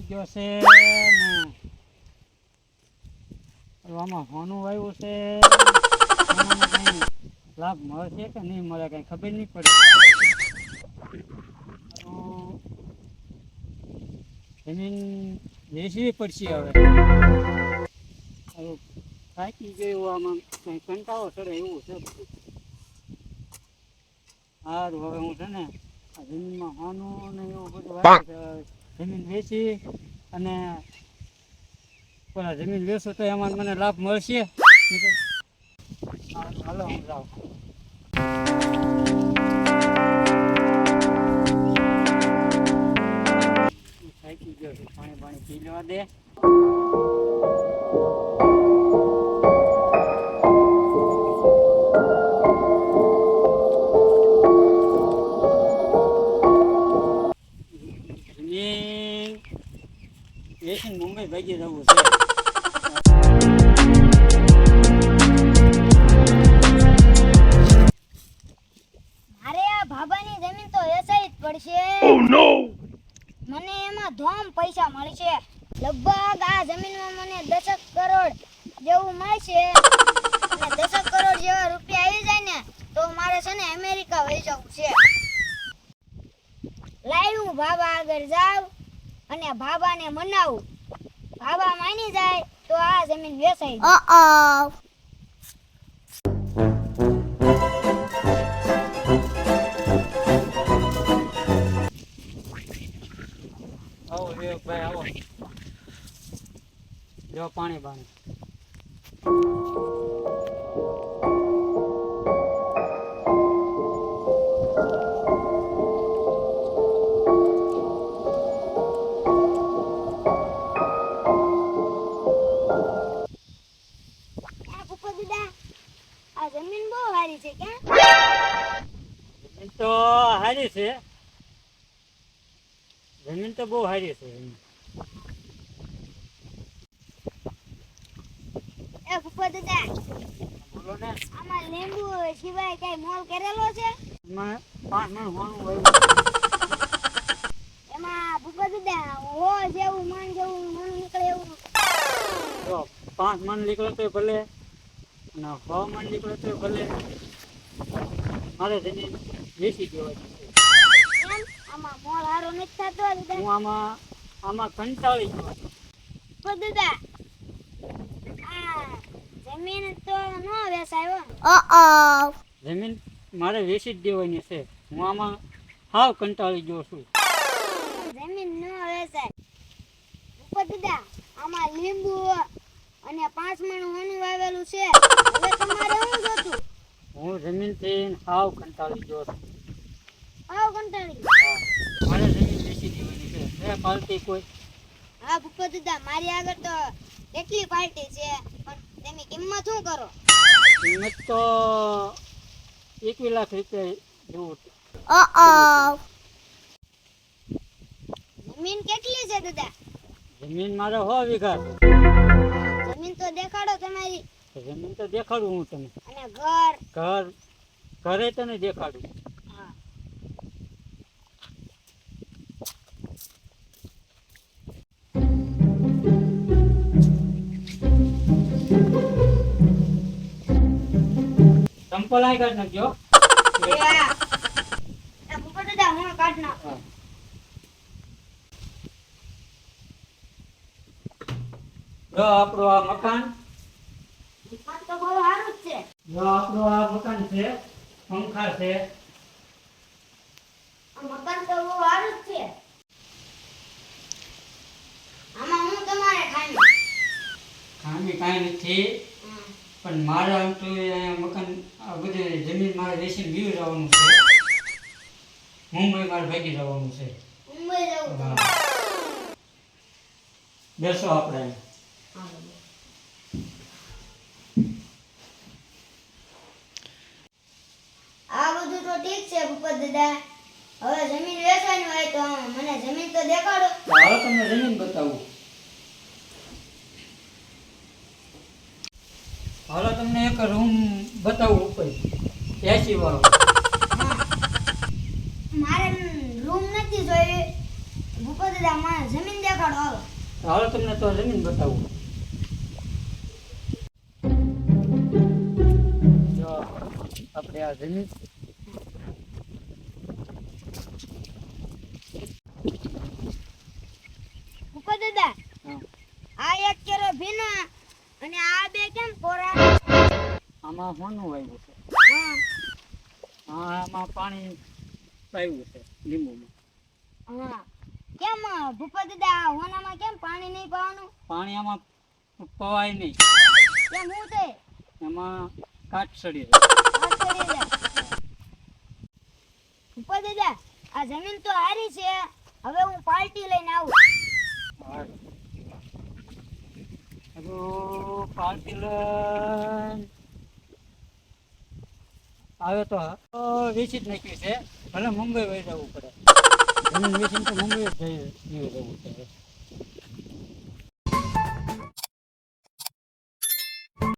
ગયો છે ને આમાં હોનું વાવ્યું છે આમાં કઈ લાભ મળશે કે નહીં મળે કઈ ખબર નહીં પડે. જમીન વેચવી પડશે હવે. થાકી ગયું આમાં કઈ કંટાળો ચડે એવું છે બધું. સારું હવે હું છે ને આ જમીનમાં હોનું ને એવું બધું વાવ્યું જમીન વેચી અને જમીન વેચું તો એમાં મને લાભ મળશે. હાલો હું જાઉં. થાકી ગયો છું, પાણી પાણી પી લેવા દે. મુંબઈ ભાગી જવું છે. મારે આ ભાભાની જમીન તો વેચાઈ જ પડશે. મને એમાં ધોમ પૈસા મળશે. લગભગ આ જમીનમાં મને 10 કરોડ જેવું મળશે. અને 10 કરોડ જેવા રૂપિયા આવી જાય ને તો મારે છે ને અમેરિકા વહી જવું છે. લાવ્યું ભાભા આગળ જાવ અને ભાભાને મનાવું. ભાભા માની જાય તો આ જમીન વેચાઈ જાય. આવો ભાઈ આવો. જો પાણી પાણી. આ જમીન બહુ સારી છે કે? જમીન તો સારી છે. જમીન તો બહુ સારી છે. એ ભૂપા દાદા બોલો ને. આમાં લીંબુ સિવાય કઈ મોલ કરેલો છે? એમાં 5 મણ હોનું વાવ્યું. એમાં ભૂપા દાદા હો જેવું મન જેવું મન નીકળે એવું. જો 5 મણ નીકળે તો ભલે અને 6 મણ નીકળે તો ભલે. મારે જમીન વેચી દેવાની છે. એમ આમાં મોલ હારો નથી થતો દાદા? હું આમાં કંટાળી ગયો. ભૂપા દાદા આ જમીન તો ન વેચાય હો. જમીન મારે વેચી જ દેવાની છે. હું આમાં હાવ કંટાળી ગયો છું. જમીન ન વેચાય. ભૂપા દાદા આમાં લીંબુ અને 5 મણ હોનું વાવેલું છે. હવે તમારે શું જોતું? હું જમીનથી હાવ કંટાળી ગયો છું. આવ કંટાળી. મારે જમીન વેચી દેવાની છે. એ પાલતી કોઈ? હા ભૂપા દાદા મારી આગળ તો કેટલી પાર્ટી છે પણ તમે કિંમત શું કરો? કિંમત તો 21 લાખ રૂપિયા જેવું. જમીન કેટલી છે દાદા? જમીન મારે 100 વીઘા છે. જમીન તો દેખાડો તમારી. જમીન તો દેખાડું હું તને. અને ઘર? ઘરે તને દેખાડું. હા. સંપલ આઈ કાઢ નાખજો. ભૂપા દાદા હું કાઢ નાખો. જો આપણું આ મકાન. મકાન તો બહુ સારું જ છે. જો આપણું આ મકાન છે. પંખા છે. આ મકાન તો બહુ સારું જ છે. આમાં હું તમારે ખામી? ખામી કાંઈ નથી. પણ મારે આમ તો અહીંયા મકાન આ બધું જમીન મારે વેચીને બીવ જવાનું છે. મુંબઈ મારે ભાગી જવાનું છે. મુંબઈ જવું છે. બેસો આપણે. આ બધું તો ઠીક છે ભૂપત દાદા. હવે જમીન વેચવાની હોય તો મને જમીન તો દેખાડો. હાલો તમને જમીન બતાવું. હાલો તમને એક રૂમ બતાવું ઉપર AC વાળો. મારે રૂમ નથી જોઈએ. ભૂપત દાદા મને જમીન દેખાડો હાલો. હાલો તમને તો જમીન બતાવું. જો આપણે આ જમીન ભૂપત દાદા હા, આ એક કેરો ભીના અને આ બે કેમ કોરા? આમાં હોનું વાવ્યું છે. હા આમાં પાણી પાયું છે લીંબુમાં. હા કેમ ભૂપત દાદા હોનામાં કેમ પાણી નહીં પાવાનું? પાણી આમાં પવાય નહીં, કેમ હું છે? એમાં કાટ સડી જાય. ભૂપત દાદા આ જમીન તો હારી છે, હવે હું પાર્ટી લઈને આવું. પાર્ટી લઈને આવે તો વેચી જ નાખ્યું છે. ભલે મુંબઈ વહી જવું પડે, જમીન વેચીને તો મુંબઈ જ જવું પડે.